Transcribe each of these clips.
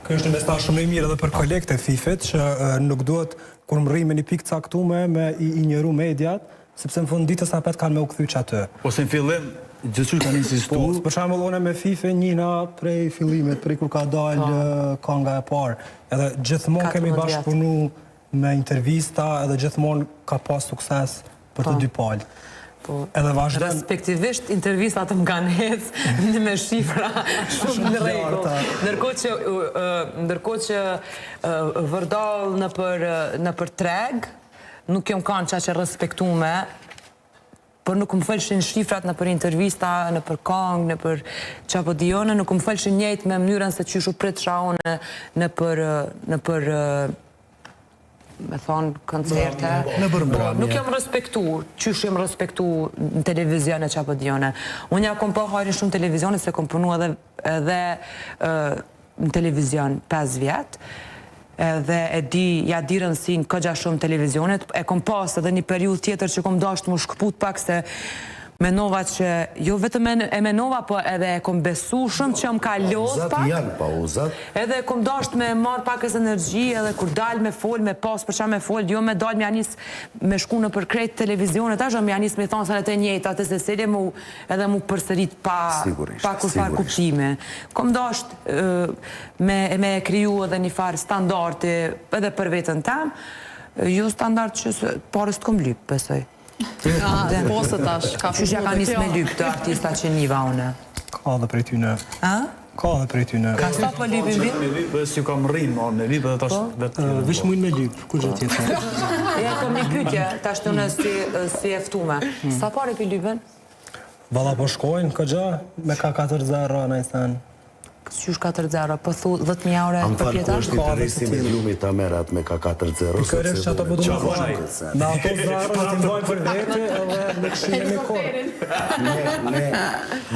Kjo është një mesazh shumë i mirë edhe për kolegët e FIFA-t që nuk duhet kur më rri me një pikë caktuar me i injoru mediat, sepse në fund ditës apet kanë me u kthy atë. Ose në fillim gjithçka kanë insistuar. Për shembull unë me FIFA njëna prej fillimit, prej kur ka dalë kanga e parë, edhe gjithmonë kemi bashkëpunu me intervista edhe gjithmonë ka pas sukses për të dy palët. Respektivisht, intervistat më kanë hecë me shifra shumë në rregull. Ndërkohë që vërdall në për treg, nuk jom kanë qa që respektume, për nuk më felshin shifrat në për intervista, në për kong, në për qapo dione, nuk më felshin njëjtë me mënyrën se qyshu prit shaone në për me thonë koncerte. Nuk jam respektu, qysh jam respektu në televizione qapo dione. Unë ja kom po hajrin shumë televizione, se kom punu edhe në televizion 5 vjetë, edhe ja di rëndësinë këgja shumë televizionet, e kom pas edhe një periudhë tjetër që kom dasht më shkëput pak se menova që, jo vetëm e menova, po edhe e kom besu shumë që më ka lodh pak. Janë pa uzat. Edhe kom dasht me marrë pak e energji, edhe kur dal me fol, me pas për qa me fol, jo me dal me janis me shku në për krejt televizionet, ashtë me janis me thonë sa në të njejtë, atë se seli edhe mu përsërit pa kur farë kuptime. Kom dasht me kriju edhe një farë standarti edhe për vetën tem, jo standart që parës të kom lypë, besoj. Posë tash, ka Qysh ja ka njës me lypë të artista që njiva une? Ka dhe prej tyne. Ka dhe prej tyne. Ka sta për lypë mbi? Me lypë, si kam rrinë me lypë edhe tash vetë. Vish mujnë me lypë, kur gjë tjetë. Ja, kom një pytje, tash të në si eftume. Sa pare për lypën? Valla po shkojnë këgja, me ka 4-0 në isen. Qysh 4-0, po thu 10.000 euro për pjeta? Amfar, është interesi me lumi të amerat me ka 4-0. Kërës që ato po du me vajnë. Në ato 0 të mbajnë për vete edhe me këshime me korë.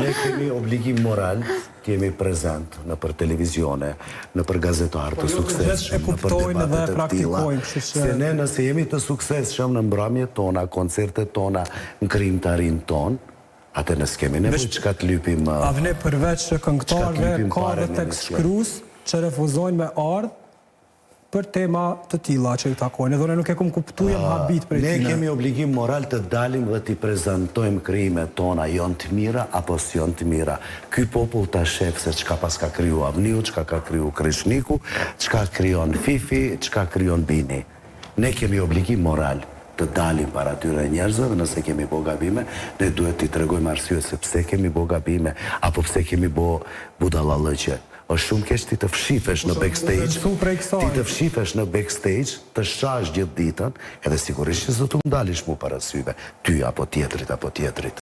Ne kemi obligim moral, kemi prezent në për televizione, në për gazetarë të sukses, në për debatet të tila. Se ne nëse jemi të sukses shumë në mbrëmjet tona, koncertet tona, në krijimtarinë tonë, atë nësë kemi nevojë që ka të lypim... Avne përveç që këngëtarve, ka dhe tekst shkrus që refuzojnë me ardhë për tema të tila që i takojnë. Edhe nuk e kom kuptujem habit për e tine. Ne kemi obligim moral të dalim dhe t'i prezentojmë krijimet tona, jonë të mira apo s'jonë të mira. Ky popull ta shef se qka pas ka kriju Avniu, qka ka kriju Krishniku, qka kryon Fifi, qka kryon Bini. Ne kemi obligim moral të dalim para tyre njerëzve, nëse kemi bo gabime, ne duhet t'i tregojmë arsye se pse kemi bo gabime, apo pse kemi bo budallalëqe. është shumë keq ti të fshifesh në backstage, të shash gjithë ditën, edhe sigurisht që zë të ndalish mu parasyve, ty apo tjetrit.